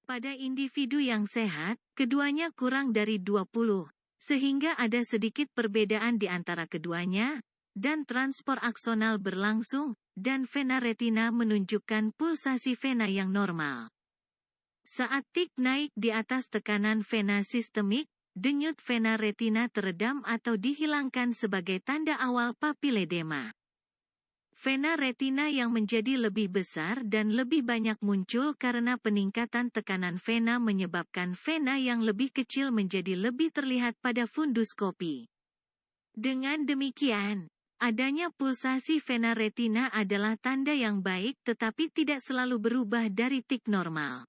Pada individu yang sehat, keduanya kurang dari 20, sehingga ada sedikit perbedaan di antara keduanya, dan transport aksonal berlangsung, dan vena retina menunjukkan pulsasi vena yang normal. Saat tik naik di atas tekanan vena sistemik, denyut vena retina teredam atau dihilangkan sebagai tanda awal papiledema. Vena retina yang menjadi lebih besar dan lebih banyak muncul karena peningkatan tekanan vena menyebabkan vena yang lebih kecil menjadi lebih terlihat pada funduskopi. Dengan demikian, adanya pulsasi vena retina adalah tanda yang baik tetapi tidak selalu berubah dari tik normal.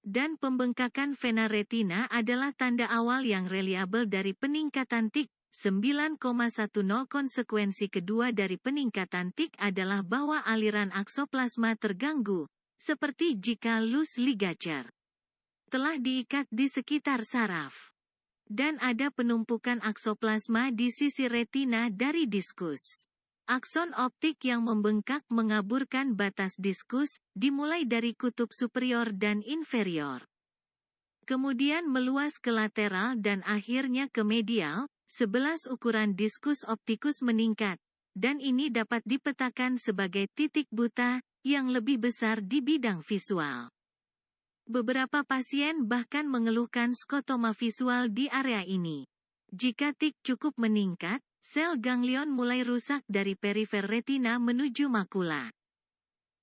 Dan pembengkakan vena retina adalah tanda awal yang reliabel dari peningkatan tik. 9,10 Konsekuensi kedua dari peningkatan tik adalah bahwa aliran aksoplasma terganggu, seperti jika loose ligature telah diikat di sekitar saraf. Dan ada penumpukan aksoplasma di sisi retina dari diskus. Akson optik yang membengkak mengaburkan batas diskus, dimulai dari kutub superior dan inferior. Kemudian meluas ke lateral dan akhirnya ke medial. 11 Ukuran diskus optikus meningkat, dan ini dapat dipetakan sebagai titik buta, yang lebih besar di bidang visual. Beberapa pasien bahkan mengeluhkan skotoma visual di area ini. Jika tik cukup meningkat, sel ganglion mulai rusak dari perifer retina menuju makula.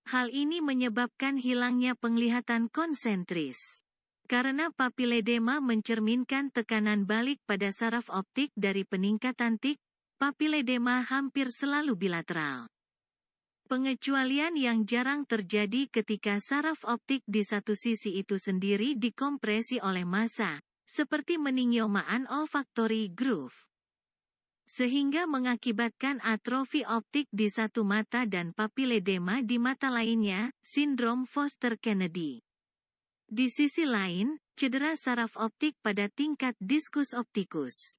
Hal ini menyebabkan hilangnya penglihatan konsentris. Karena papiledema mencerminkan tekanan balik pada saraf optik dari peningkatan tik, papiledema hampir selalu bilateral. Pengecualian yang jarang terjadi ketika saraf optik di satu sisi itu sendiri dikompresi oleh massa, seperti meningiomaan olfactory groove. Sehingga mengakibatkan atrofi optik di satu mata dan papiledema di mata lainnya, sindrom Foster-Kennedy. Di sisi lain, cedera saraf optik pada tingkat diskus optikus.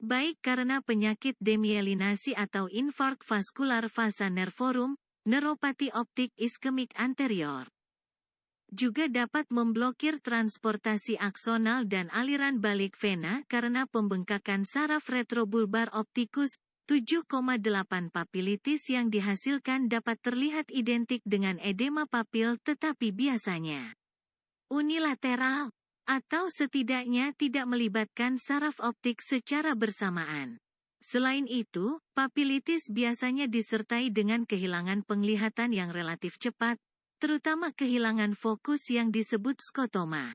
Baik karena penyakit demyelinasi atau infark vaskular vasa nervorum, neuropati optik iskemik anterior. Juga dapat memblokir transportasi aksonal dan aliran balik vena karena pembengkakan saraf retrobulbar optikus. 7,8 Papilitis yang dihasilkan dapat terlihat identik dengan edema papil tetapi biasanya unilateral, atau setidaknya tidak melibatkan saraf optik secara bersamaan. Selain itu, papilitis biasanya disertai dengan kehilangan penglihatan yang relatif cepat, terutama kehilangan fokus yang disebut skotoma.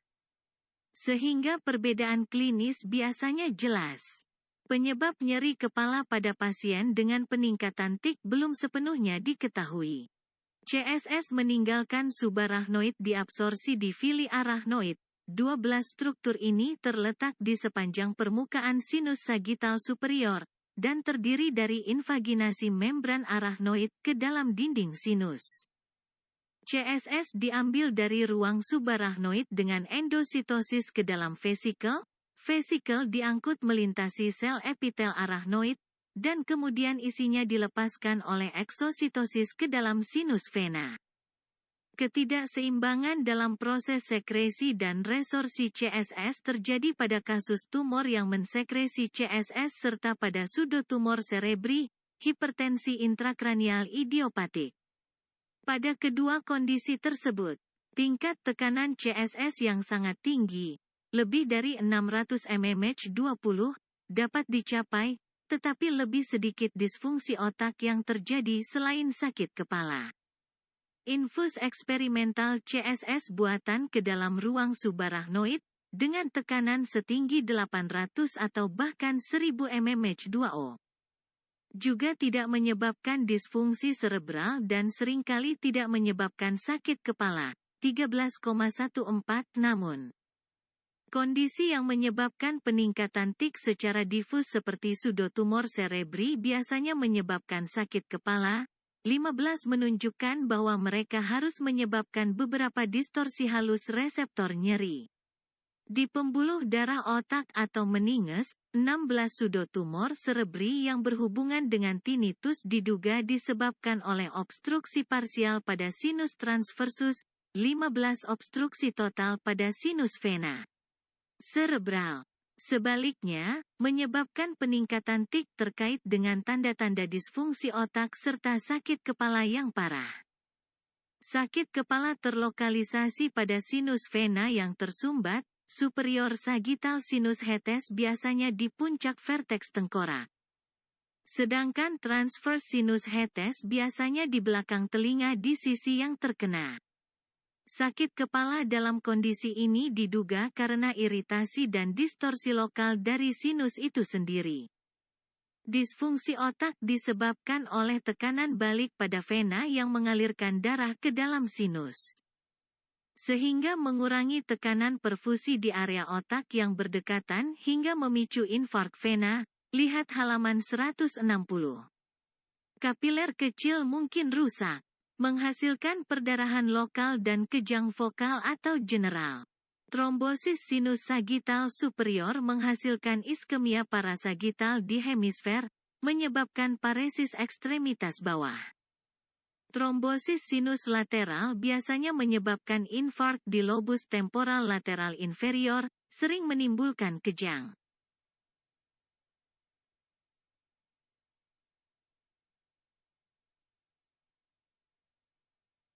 Sehingga perbedaan klinis biasanya jelas. Penyebab nyeri kepala pada pasien dengan peningkatan tik belum sepenuhnya diketahui. CSS meninggalkan subarachnoid diabsorsi di villi arachnoid. 12 struktur ini terletak di sepanjang permukaan sinus sagital superior, dan terdiri dari invaginasi membran arachnoid ke dalam dinding sinus. CSS diambil dari ruang subarachnoid dengan endositosis ke dalam vesikel. Vesikel diangkut melintasi sel epitel arachnoid, dan kemudian isinya dilepaskan oleh eksositosis ke dalam sinus vena. Ketidakseimbangan dalam proses sekresi dan resorsi CSS terjadi pada kasus tumor yang mensekresi CSS serta pada pseudotumor cerebri, hipertensi intrakranial idiopatik. Pada kedua kondisi tersebut, tingkat tekanan CSS yang sangat tinggi, lebih dari 600 mmHg/20, dapat dicapai, tetapi lebih sedikit disfungsi otak yang terjadi selain sakit kepala. Infus eksperimental CSS buatan ke dalam ruang subarachnoid, dengan tekanan setinggi 800 atau bahkan 1000 mmHg/O. Juga tidak menyebabkan disfungsi cerebral dan seringkali tidak menyebabkan sakit kepala, 13,14 namun. Kondisi yang menyebabkan peningkatan tik secara difus seperti pseudotumor cerebri biasanya menyebabkan sakit kepala. 15 menunjukkan bahwa mereka harus menyebabkan beberapa distorsi halus reseptor nyeri. Di pembuluh darah otak atau meninges, 16 pseudotumor cerebri yang berhubungan dengan tinnitus diduga disebabkan oleh obstruksi parsial pada sinus transversus, 15 obstruksi total pada sinus vena cerebral. Sebaliknya, menyebabkan peningkatan tik terkait dengan tanda-tanda disfungsi otak serta sakit kepala yang parah. Sakit kepala terlokalisasi pada sinus vena yang tersumbat, superior sagittal sinus hetes biasanya di puncak verteks tengkorak. Sedangkan transverse sinus hetes biasanya di belakang telinga di sisi yang terkena. Sakit kepala dalam kondisi ini diduga karena iritasi dan distorsi lokal dari sinus itu sendiri. Disfungsi otak disebabkan oleh tekanan balik pada vena yang mengalirkan darah ke dalam sinus, sehingga mengurangi tekanan perfusi di area otak yang berdekatan hingga memicu infark vena. Lihat halaman 160. Kapiler kecil mungkin rusak, menghasilkan perdarahan lokal dan kejang vokal atau general. Trombosis sinus sagittal superior menghasilkan iskemia parasagittal di hemisfer, menyebabkan paresis ekstremitas bawah. Trombosis sinus lateral biasanya menyebabkan infark di lobus temporal lateral inferior, sering menimbulkan kejang.